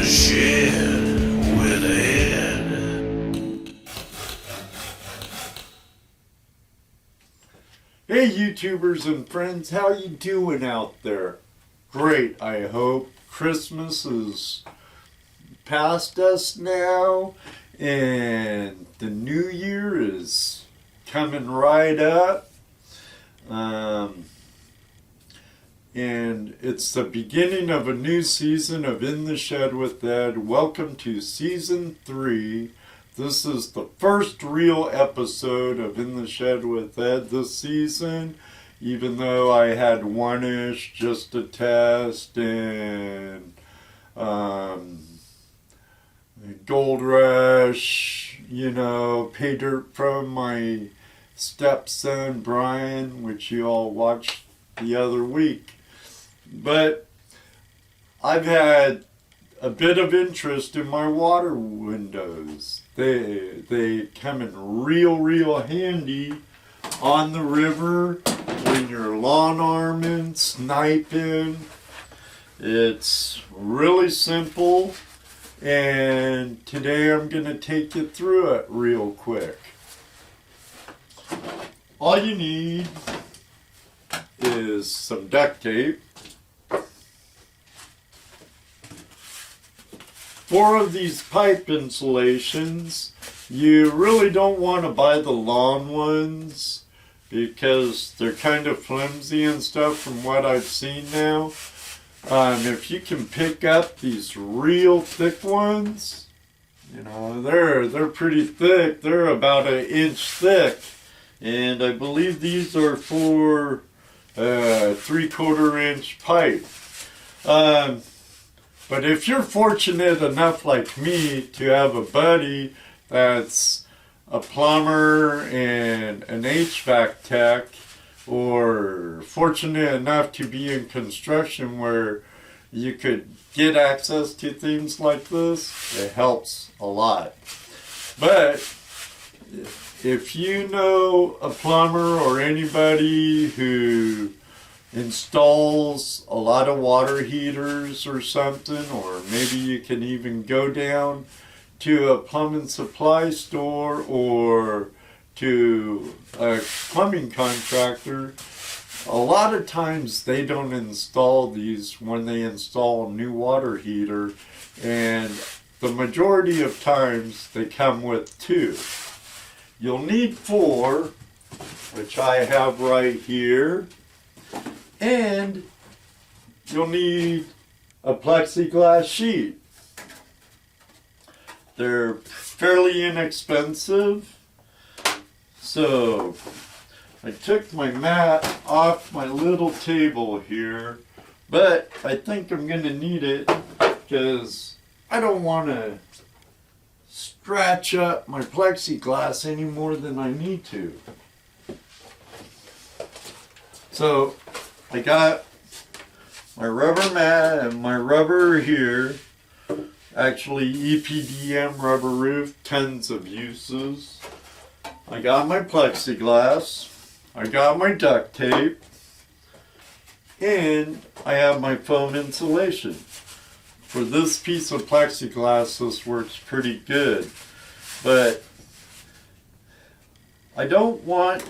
Shed with Ed. Hey YouTubers and friends, how you doing out there? Great, I hope. Christmas is past us now and the new year is coming right up. And it's the beginning of a new season of In the Shed with Ed. Welcome to Season 3. This is the first real episode of In the Shed with Ed this season, even though I had one-ish just to test and Gold Rush, Pay Dirt from my stepson Brian, which you all watched the other week. But I've had a bit of interest in my water windows. They come in real handy on the river when you're lawn arming, sniping. It's really simple, and today I'm going to take you through it real quick. All you need is some duct tape, 4 of these pipe insulations. You really don't want to buy the long ones because they're kind of flimsy and stuff from what I've seen now. If you can pick up these real thick ones, they're pretty thick. They're about 1 inch thick, and I believe these are for 3/4 inch pipe. But if you're fortunate enough like me to have a buddy that's a plumber and an HVAC tech, or fortunate enough to be in construction where you could get access to things like this, it helps a lot. But if you know a plumber or anybody who installs a lot of water heaters or something, or maybe you can even go down to a plumbing supply store or to a plumbing contractor, a lot of times they don't install these when they install a new water heater, and the majority of times they come with 2. You'll need 4, which I have right here. And you'll need a plexiglass sheet. They're fairly inexpensive. So I took my mat off my little table here, but I think I'm going to need it because I don't want to scratch up my plexiglass any more than I need to. So I got my rubber mat and my rubber here. Actually, EPDM rubber roof, tons of uses. I got my plexiglass. I got my duct tape. And I have my foam insulation. For this piece of plexiglass, this works pretty good. But I don't want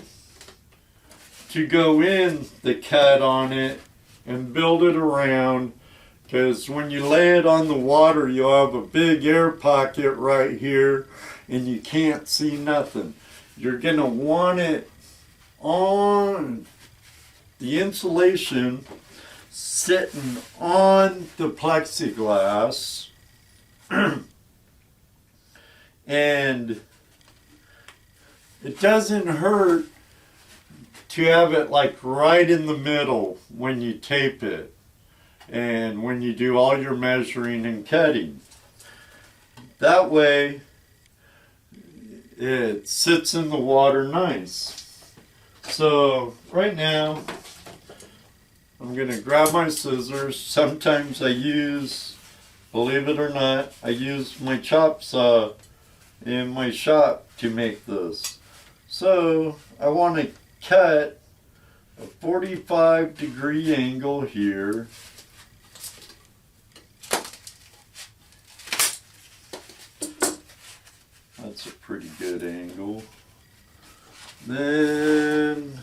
to go in the cut on it and build it around, because when you lay it on the water you'll have a big air pocket right here and you can't see nothing. You're going to want it on the insulation sitting on the plexiglass and it doesn't hurt to have it like right in the middle when you tape it and when you do all your measuring and cutting. That way it sits in the water nice. So right now I'm going to grab my scissors. Sometimes I use, believe it or not, I use my chop saw in my shop to make this. So I want to cut a 45-degree angle here That's a pretty good angle. Then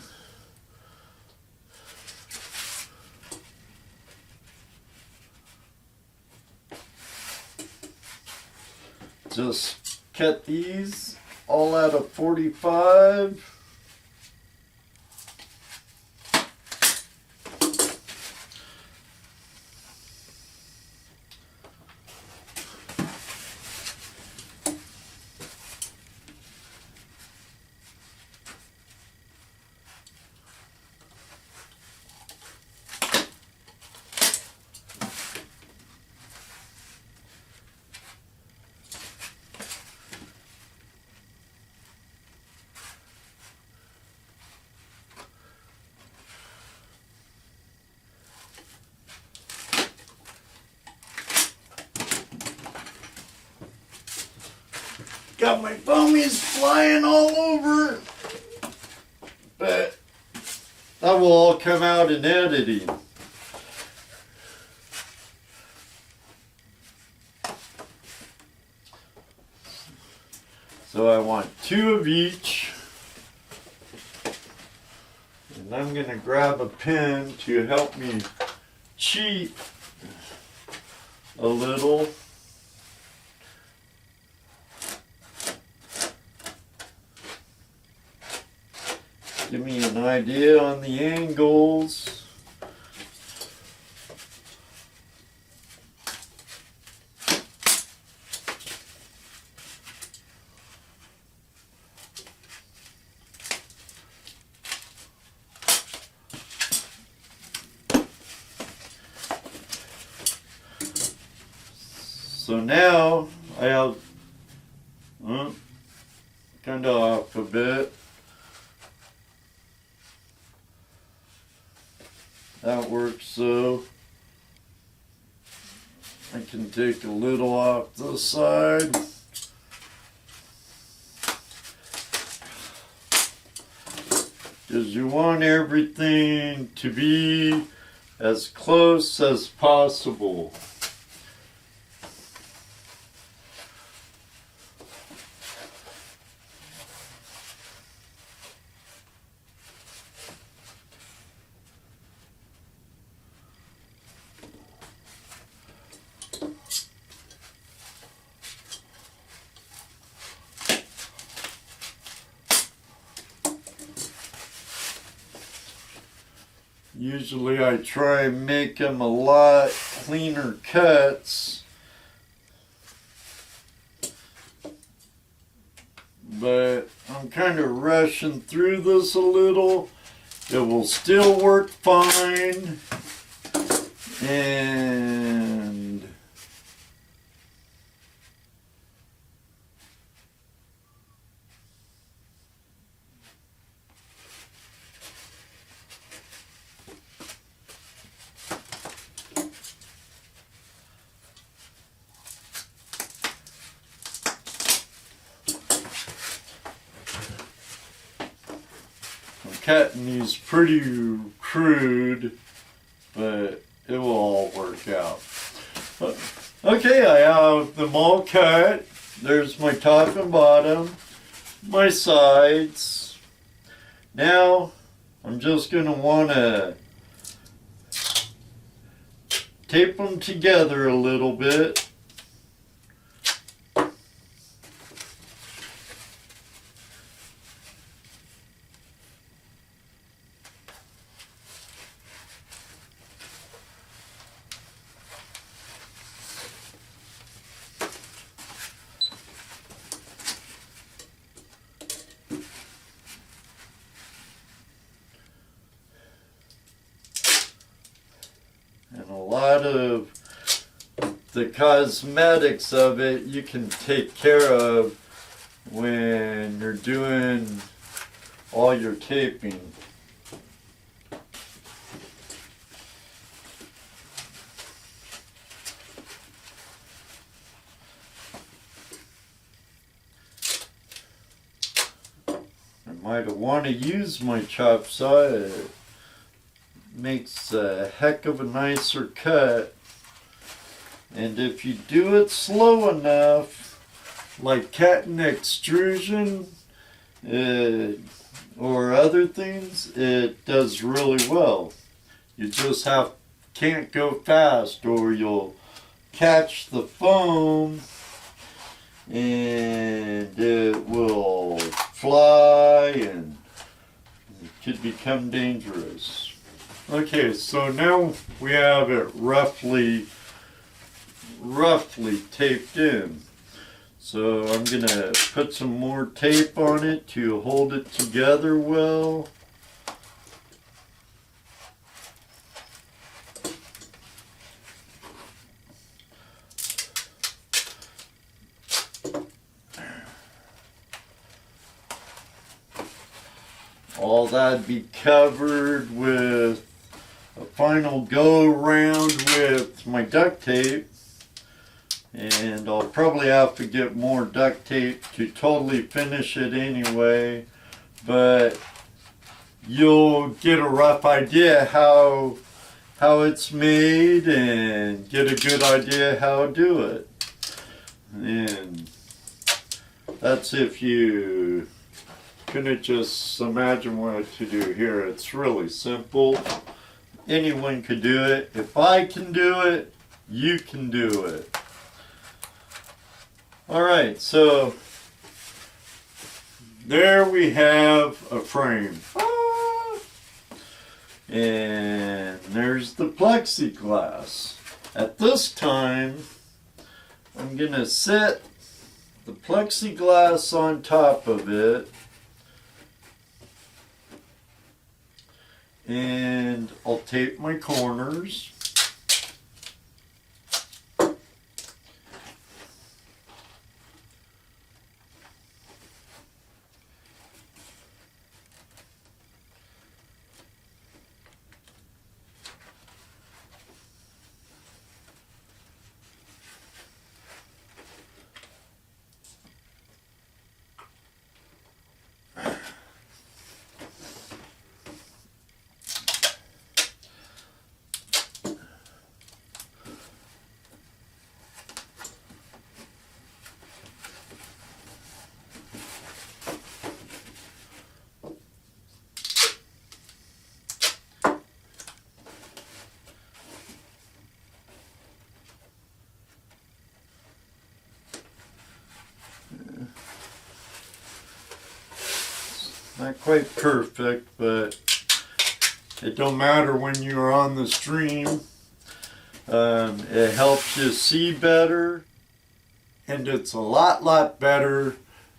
just cut these all out of 45. Got my foamies flying all over, but that will all come out in editing. So I want 2 of each, and I'm going to grab a pen to help me cheat a little. Give me an idea on the angles. So now I have kind of off a bit. That works, so I can take a little off the side. Because you want everything to be as close as possible. Usually I try and make them a lot cleaner cuts, but I'm kind of rushing through this a little. It will still work fine, and cutting these pretty crude, but it will all work out. Okay, I have them all cut. There's my top and bottom, my sides. Now I'm just going to want to tape them together a little bit. And a lot of the cosmetics of it you can take care of when you're doing all your taping. I might have want to use my chop saw. It makes a heck of a nicer cut, and if you do it slow enough, like cutting extrusion or other things, it does really well. You just can't go fast or you'll catch the foam and it will fly and it could become dangerous. Okay, so now we have it roughly taped in. So I'm gonna put some more tape on it to hold it together well. All that'd be covered with a final go around with my duct tape. And I'll probably have to get more duct tape to totally finish it anyway. But you'll get a rough idea how it's made and get a good idea how to do it. And that's if you couldn't just imagine what to do here. It's really simple. Anyone could do it. If I can do it, you can do it. Alright, so there we have a frame. And there's the plexiglass. At this time, I'm going to set the plexiglass on top of it. And I'll tape my corners. Not quite perfect, but it don't matter when you're on the stream. It helps you see better, and it's a lot better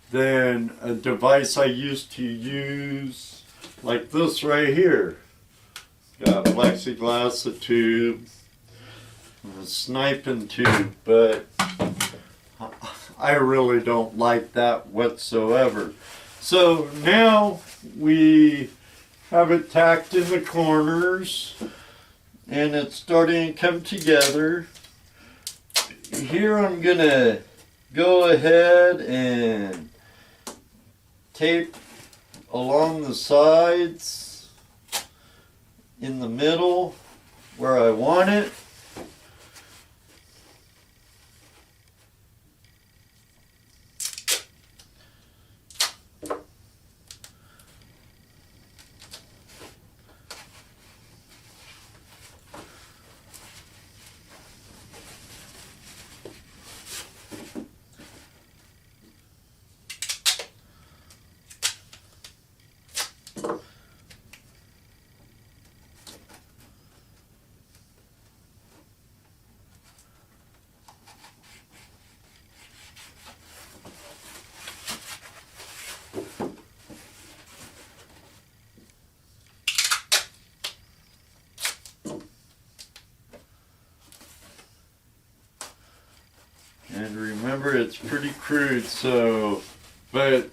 than a device I used to use, like this right here. Got plexiglass, a tube, a sniping tube, but I really don't like that whatsoever. So now we have it tacked in the corners and it's starting to come together. Here I'm gonna go ahead and tape along the sides in the middle where I want it. And remember, it's pretty crude, so, but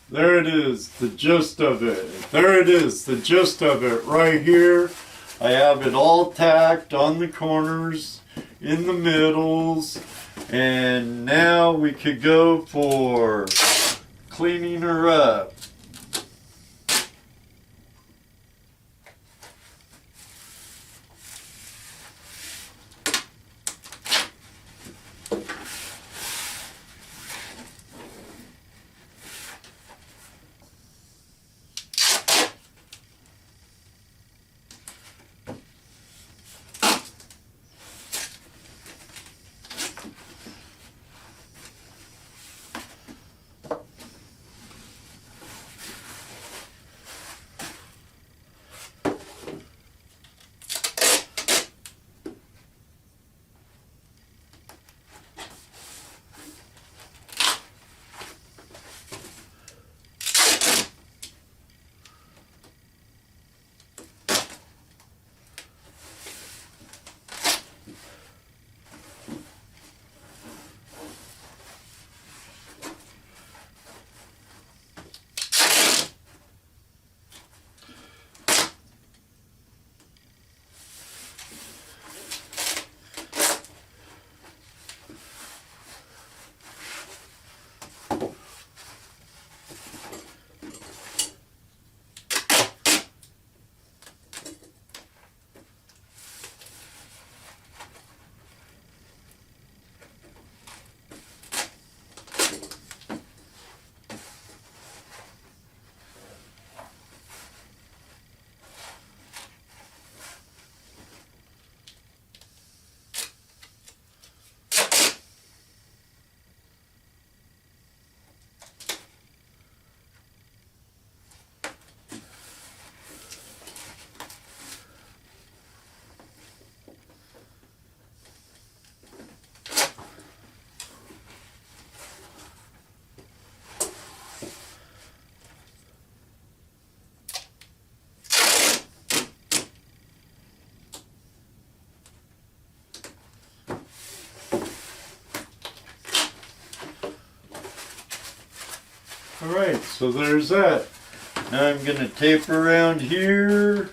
there it is, the gist of it. There it is, the gist of it right here. I have it all tacked on the corners, in the middles, and now we could go for cleaning her up. Alright, so there's that. Now I'm going to tape around here.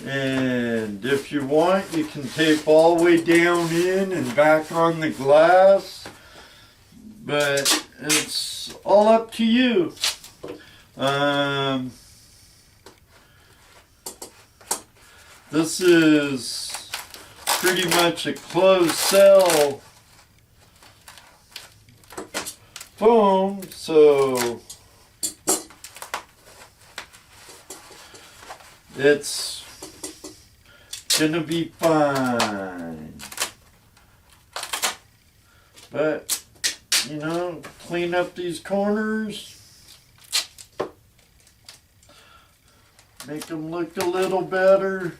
And if you want, you can tape all the way down in and back on the glass. But it's all up to you. This is pretty much a closed cell foam, so it's gonna be fine. But, you know, clean up these corners. Make them look a little better.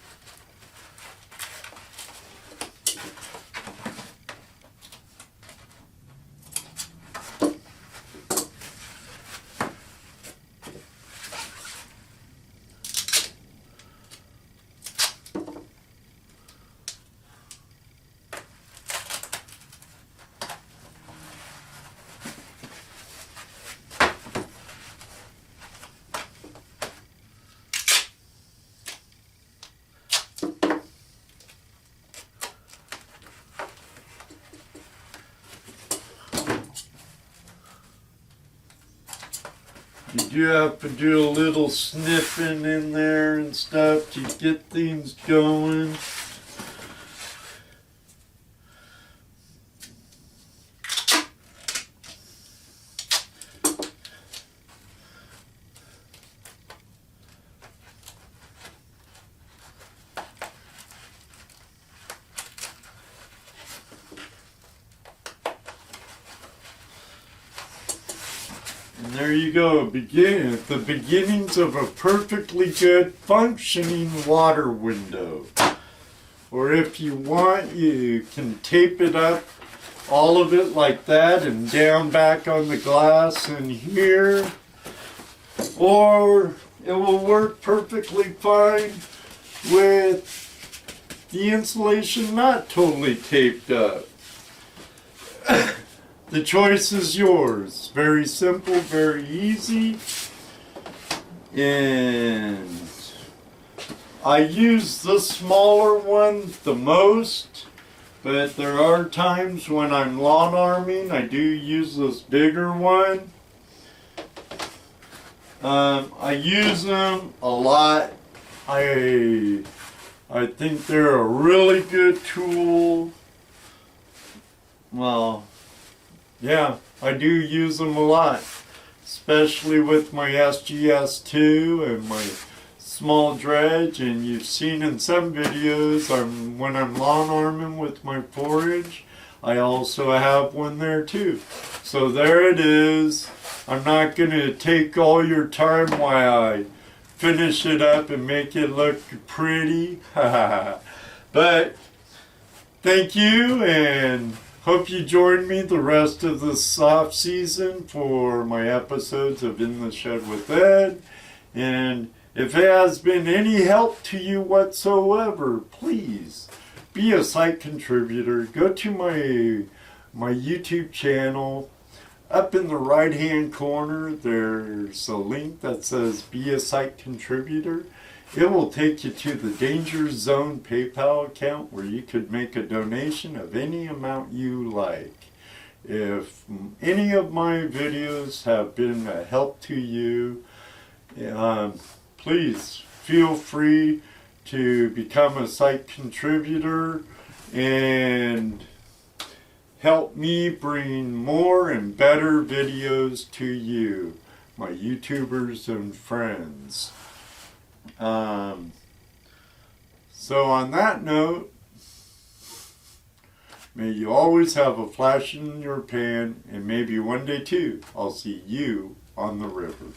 You do have to do a little snipping in there and stuff to get things going. And there you go, the beginnings of a perfectly good functioning water window. Or if you want, you can tape it up, all of it like that, and down back on the glass in here. Or it will work perfectly fine with the insulation not totally taped up. The choice is yours. Very simple, very easy. And I use the smaller one the most, but there are times when I'm lawn arming, I do use this bigger one. I use them a lot. I think they're a really good tool. Well, yeah, I do use them a lot, especially with my SGS2 and my small dredge. And you've seen in some videos, when I'm lawn arming with my forage, I also have one there too. So there it is. I'm not going to take all your time while I finish it up and make it look pretty. But thank you, and hope you join me the rest of this off season for my episodes of In the Shed with Ed. And if it has been any help to you whatsoever, please be a site contributor. Go to my YouTube channel. Up in the right hand corner, there's a link that says Be a Site Contributor. It will take you to the Danger Zone PayPal account where you could make a donation of any amount you like. If any of my videos have been a help to you, please feel free to become a site contributor and help me bring more and better videos to you, my YouTubers and friends. So on that note, may you always have a flash in your pan, and maybe one day too, I'll see you on the river.